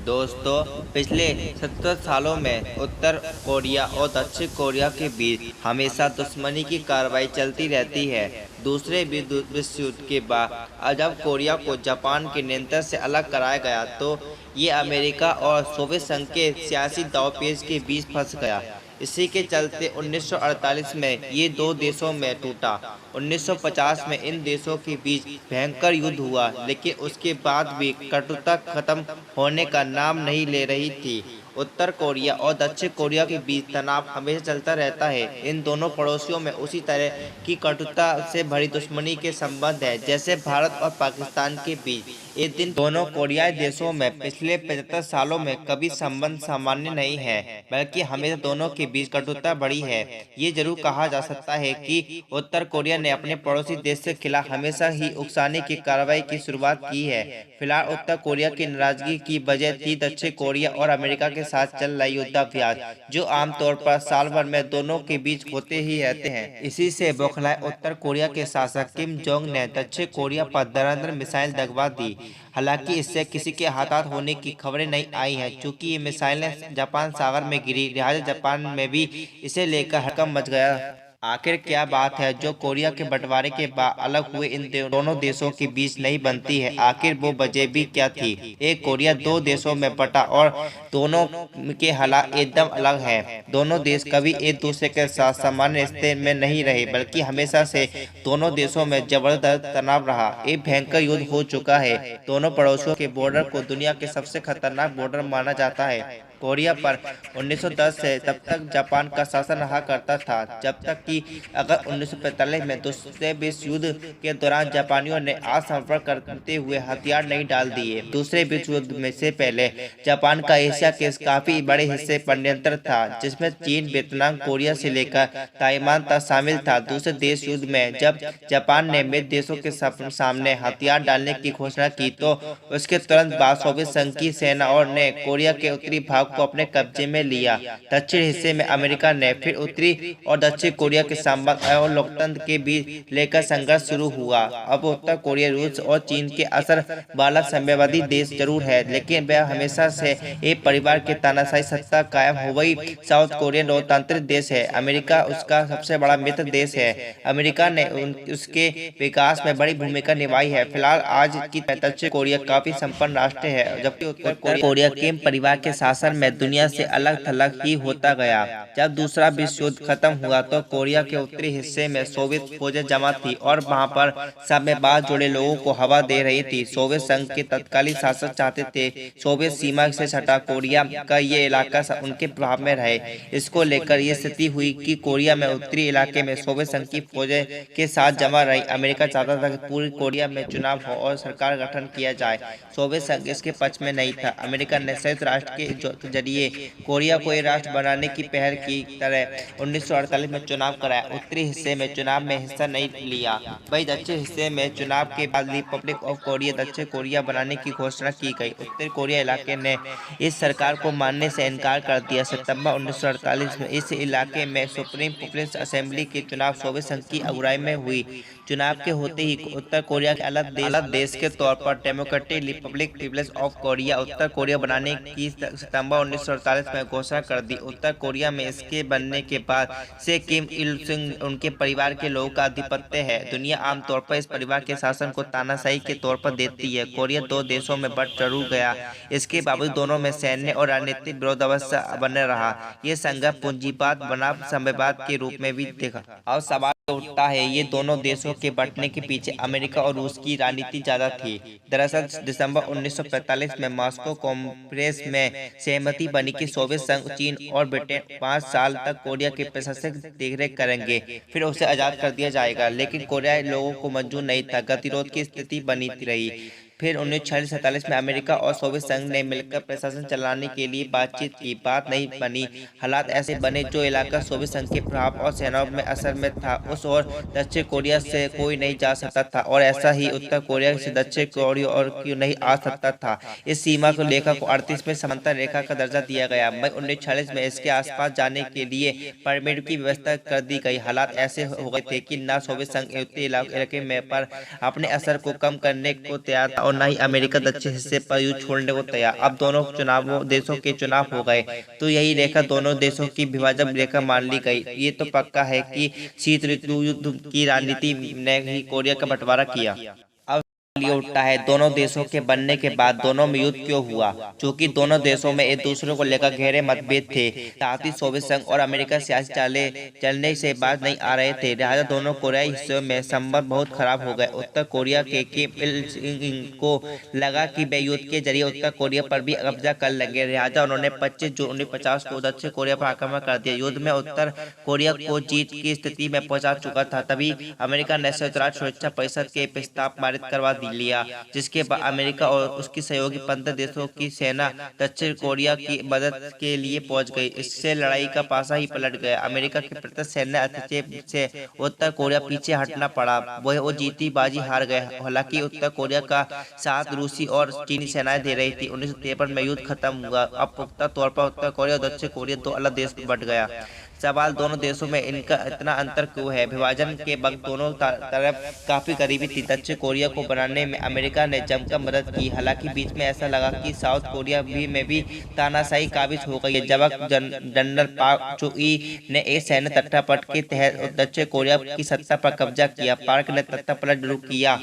दोस्तों, पिछले 70 सालों में उत्तर कोरिया और दक्षिण कोरिया के बीच हमेशा दुश्मनी की कार्रवाई चलती रहती है। दूसरे विश्व युद्ध के बाद जब कोरिया को जापान के नियंत्रण से अलग कराया गया तो ये अमेरिका और सोवियत संघ के सियासी दांवपेच के बीच फंस गया। इसी के चलते 1948 में ये दो देशों में टूटा। 1950 में इन देशों के बीच भयंकर युद्ध हुआ, लेकिन उसके बाद भी कटुता खत्म होने का नाम नहीं ले रही थी। उत्तर कोरिया और दक्षिण कोरिया के बीच तनाव हमेशा चलता रहता है। इन दोनों पड़ोसियों में उसी तरह की कटुता से भरी दुश्मनी के संबंध है जैसे भारत और पाकिस्तान के बीच। इस दिन दोनों कोरियाई देशों में पिछले 75 सालों में कभी संबंध सामान्य नहीं है, बल्कि हमेशा दोनों के बीच कटुता बढ़ी है। ये जरूर कहा जा सकता है कि उत्तर कोरिया ने अपने पड़ोसी देश के खिलाफ हमेशा ही उकसाने की कार्रवाई की शुरुआत की है। फिलहाल उत्तर कोरिया की नाराजगी की वजह थी दक्षिण कोरिया और अमेरिका के साथ चल रहा युद्धाभ्यास, जो आमतौर पर साल भर में दोनों के बीच होते ही रहते हैं। इसी से बौखलाए उत्तर कोरिया के शासक किम जोंग ने दक्षिण कोरिया पर धड़ाधड़ मिसाइल दगवा दी। हालांकि इससे किसी के हताहत होने की खबरें नहीं आई हैं, चूंकि ये मिसाइलें जापान सागर में गिरी, लिहाजा जापान में भी इसे लेकर हड़कंप मच गया। आखिर क्या बात है जो कोरिया के बंटवारे के बाद अलग हुए इन दोनों देशों के बीच नहीं बनती है? आखिर वो वजह भी क्या थी? एक कोरिया दो देशों में बटा और दोनों के हालात एकदम अलग हैं। दोनों देश कभी एक दूसरे के साथ सामान्य रिश्ते में नहीं रहे, बल्कि हमेशा से दोनों देशों में जबरदस्त तनाव रहा। एक भयंकर युद्ध हो चुका है। दोनों पड़ोसियों के बॉर्डर को दुनिया के सबसे खतरनाक बॉर्डर माना जाता है। कोरिया पर 1910 से तब तक जापान का शासन रहा करता था, जब तक कि अगर 1945 में दूसरे विश्व युद्ध के दौरान जापानियों ने आत्मसमर्पण करते हुए हथियार नहीं डाल दिए। दूसरे विश्व युद्ध में से पहले जापान का एशिया के काफी बड़े हिस्से पर नियंत्रण था, जिसमें चीन, वियतनाम, कोरिया से लेकर ताइवान तक शामिल था। दूसरे देश युद्ध में जब जापान ने मित्र देशों के सामने हथियार डालने की घोषणा की तो उसके तुरंत बाद सोवियत संघ की सेनाओं ने कोरिया के उत्तरी भाग को अपने कब्जे में लिया। दक्षिण हिस्से में अमेरिका ने फिर उत्तरी और दक्षिण कोरिया के संबंध और लोकतंत्र के बीच लेकर संघर्ष शुरू हुआ। अब उत्तर कोरिया रूस और चीन के असर वाला साम्यवादी देश जरूर है, लेकिन वह हमेशा से एक परिवार के तानाशाही सत्ता कायम हो गई। साउथ कोरिया लोकतांत्रिक देश है। अमेरिका उसका सबसे बड़ा मित्र देश है। अमेरिका ने उसके विकास में बड़ी भूमिका निभाई है। फिलहाल आज की दक्षिण कोरिया काफी संपन्न राष्ट्र है, जबकि उत्तर कोरिया किम परिवार के शासन में दुनिया से अलग थलग ही होता गया। जब दूसरा विश्व युद्ध खत्म हुआ तो कोरिया के उत्तरी हिस्से में सोवियत फौजें जमा थी और वहां पर साम्यवाद जुड़े लोगों को हवा दे रही थी। सोवियत संघ के तत्कालीन शासक चाहते थे सोवियत सीमा से सटा कोरिया का ये इलाका उनके प्रभाव में रहे। इसको लेकर ये स्थिति हुई कि कोरिया में उत्तरी इलाके में सोवियत संघ की फौजें के साथ जमा रही। अमेरिका चाहता था कि पूरी कोरिया में चुनाव हो और सरकार गठन किया जाए। सोवियत संघ इसके पक्ष में नहीं था। अमेरिका ने संयुक्त राष्ट्र के जरिए कोरिया को एक राष्ट्र बनाने की पहल की तरह 1948 में चुनाव कराया। उत्तरी हिस्से में चुनाव में हिस्सा नहीं लिया। वही दक्षिण हिस्से में चुनाव के बाद रिपब्लिक ऑफ कोरिया दक्षिण कोरिया बनाने की घोषणा की गई। उत्तर कोरिया इलाके ने इस सरकार को मानने से इनकार कर दिया। सितंबर 1948 में इस इलाके में सुप्रीम पीपल्स असेंबली के चुनाव सोवियत संघ की अगुवाई में हुई। चुनाव के होते ही उत्तर कोरिया के अलग देश के तौर पर democratic republic people's of Korea उत्तर कोरिया बनाने की सितंबर 1948 में घोषणा कर दी। उत्तर कोरिया में इसके बनने के बाद से किम इल सुंग उनके परिवार के लोगों का आधिपत्य है। दुनिया आमतौर पर इस परिवार के शासन को तानाशाही के तौर पर देती है। कोरिया दो देशों में बंट जरूर गया, इसके बावजूद दोनों में सैन्य और राजनीतिक विरोधाभास बने रहा। ये संघर्ष पूंजीवाद बनाम साम्यवाद के रूप में भी देखा। और सवाल उठता है, ये दोनों देशों के बंटने के पीछे अमेरिका और रूस की राजनीति ज्यादा थी। दरअसल दिसंबर 1945 में मॉस्को कॉन्फ्रेंस में सहमति बनी कि सोवियत संघ, चीन और ब्रिटेन 5 साल तक कोरिया के प्रशासनिक देखरेख करेंगे, फिर उसे आजाद कर दिया जाएगा। लेकिन कोरियाई लोगों को मंजूर नहीं था। गतिरोध की स्थिति बनी रही। फिर 1946 में अमेरिका और सोवियत संघ ने मिलकर प्रशासन चलाने के लिए बातचीत की। बात नहीं बनी। हालात ऐसे बने जो इलाका सोवियत संघ के प्रभाव और सेनाओं में असर में था, उस और दक्षिण कोरिया से कोई नहीं जा सकता था, और ऐसा ही उत्तर कोरिया से दक्षिण कोरिया और क्यों नहीं आ सकता था। इस सीमा को रेखा को 38 में समांतर रेखा का दर्जा दिया गया। मई 1946 में इसके आसपास जाने के लिए परमिट की व्यवस्था कर दी गई। हालात ऐसे हो गए थे कि न सोवियत संघ उत्तरी इलाके में पर अपने असर को कम करने को तैयार था और न ही अमेरिका दक्षिण हिस्से पर युद्ध छोड़ने को तैयार। अब दोनों देशों के चुनाव हो गए तो यही रेखा दोनों देशों की विभाजन रेखा मान ली गई। ये तो पक्का है कि शीत ऋतु युद्ध की राजनीति ने ही कोरिया का बंटवारा किया। ये उठता है दोनों देशों के बनने के बाद दोनों में युद्ध क्यों हुआ। क्योंकि दोनों देशों में एक दूसरे को लेकर गहरे मतभेद थे। साथ ही सोवियत संघ और अमेरिका सियासी चलने से बात नहीं आ रहे थे। लिहाजा दोनों कोरियाई हिस्सों में संबंध बहुत खराब हो गए। उत्तर कोरिया के किम इल सुंग को लगा कि वे युद्ध के जरिए उत्तर कोरिया पर भी कब्जा कर लेंगे। लिहाजा उन्होंने 25 जून 1950 को दक्षिण कोरिया पर आक्रमण कर दिया। युद्ध में उत्तर कोरिया को जीत की स्थिति में पहुंचा चुका था। तभी अमेरिका ने संयुक्त राष्ट्र सुरक्षा परिषद के प्रस्ताव पारित करवा लिया, जिसके बाद अमेरिका और उसकी सहयोगी 15 देशों की सेना दक्षिण कोरिया की मदद के लिए पहुंच गई। इससे लड़ाई का पासा ही पलट गया। अमेरिका के प्रत्यक्ष सैन्य हस्तक्षेप से उत्तर कोरिया पीछे हटना पड़ा। वो जीती बाजी हार गए। हालांकि उत्तर कोरिया का साथ रूसी और चीनी सेनाएं दे रही थी। 1953 में युद्ध खत्म हुआ। अब पुख्ता तौर पर उत्तर कोरिया और दक्षिण कोरिया दो अलग देश बट गया। सवाल दोनों देशों में इनका इतना अंतर क्यों है। विभाजन के वक्त दोनों तरफ काफी करीबी थी। दक्षिण कोरिया को बनाने में अमेरिका ने जमकर मदद की। हालांकि बीच में ऐसा लगा कि साउथ कोरिया में भी तानाशाही काबिज हो गई है। जब जनरल पाक चो-ई ने एक सैन्य तख्तापलट के तहत दक्षिण कोरिया की सत्ता पर कब्जा किया। पाक ने तख्तापलट जरूर किया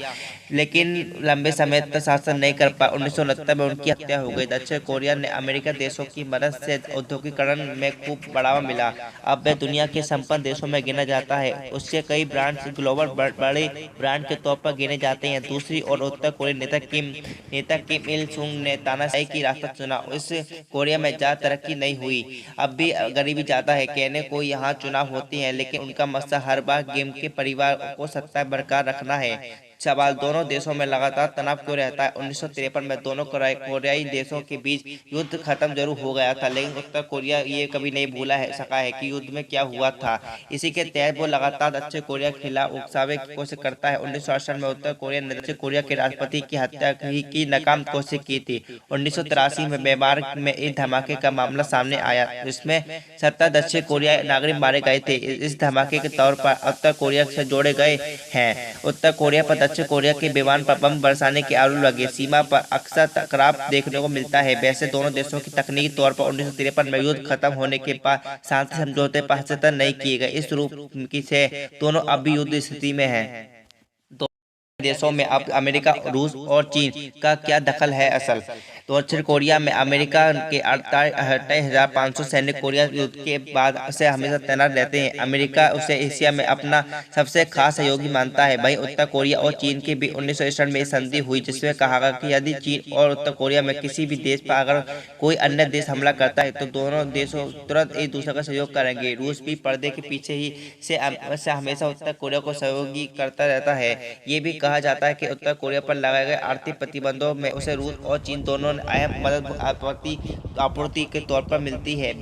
लेकिन लंबे समय तक शासन नहीं कर पाया। 1969 में उनकी हत्या हो गई। दक्षिण कोरिया ने अमेरिका देशों की मदद से औद्योगिकरण में खूब बढ़ावा मिला। अब वह दुनिया के संपन्न देशों में गिना जाता है। उसके कई ब्रांड्स ग्लोबल बड़े ब्रांड के तौर पर गिने जाते हैं। दूसरी ओर उत्तर कोरिया नेता किम इल सुंग ने तानाशाही की रास्ता चुना। इस कोरिया में ज्यादा तरक्की नहीं हुई। अब भी गरीबी ज्यादा है। कहने को यहाँ चुनाव होते हैं लेकिन उनका मकसद हर बार किम के परिवार को सत्ता बरकरार रखना है। सवाल दोनों देशों में लगातार तनाव क्यों रहता है। 1953 में दोनों कोरियाई देशों के बीच युद्ध खत्म जरूर हो गया था लेकिन उत्तर कोरिया ये कभी नहीं भूला सका है कि युद्ध में क्या हुआ था। इसी के तहत वो लगातार दक्षिण कोरिया के खिलाफ उकसावे की कोशिश करता है। 1968 में उत्तर कोरिया ने दक्षिण कोरिया के राष्ट्रपति की हत्या की नाकाम कोशिश की थी। 1983 में बेमार में एक धमाके का मामला सामने आया जिसमें 17 दक्षिण कोरियाई नागरिक मारे गए थे। इस धमाके के तौर पर उत्तर कोरिया से जोड़े गए हैं। उत्तर कोरिया पर दक्षिण कोरिया के विमान पर बम बरसाने के आरोप लगे। सीमा पर अक्सर टकराव देखने को मिलता है। वैसे दोनों देशों की तकनीकी तौर पर 1953 में युद्ध खत्म होने के बाद शांति समझौते पर हस्ताक्षर नहीं किए गए। इस रूप से दोनों अब भी युद्ध स्थिति में हैं। देशों में अब अमेरिका, रूस और चीन का क्या दखल है। असल दक्षिण कोरिया में अमेरिका के 28,500 सैनिक कोरिया युद्ध के बाद से हमेशा तैनात रहते हैं। अमेरिका उसे एशिया में अपना सबसे खास सहयोगी मानता है। वहीं उत्तर कोरिया और चीन के भी 1961 में संधि हुई जिसमें कहा गया कि यदि चीन और उत्तर कोरिया में किसी भी देश पर अगर कोई अन्य देश हमला करता है तो दोनों देशों तुरंत एक दूसरे का सहयोग करेंगे। रूस भी पर्दे के पीछे ही से हमेशा उत्तर कोरिया को सहयोगी करता रहता है। ये भी कहा जाता है कि उत्तर कोरिया पर लगाए गए आर्थिक प्रतिबंधों में उसे रूस और चीन दोनों अहम मदद आपूर्ति के तौर पर मिलती है।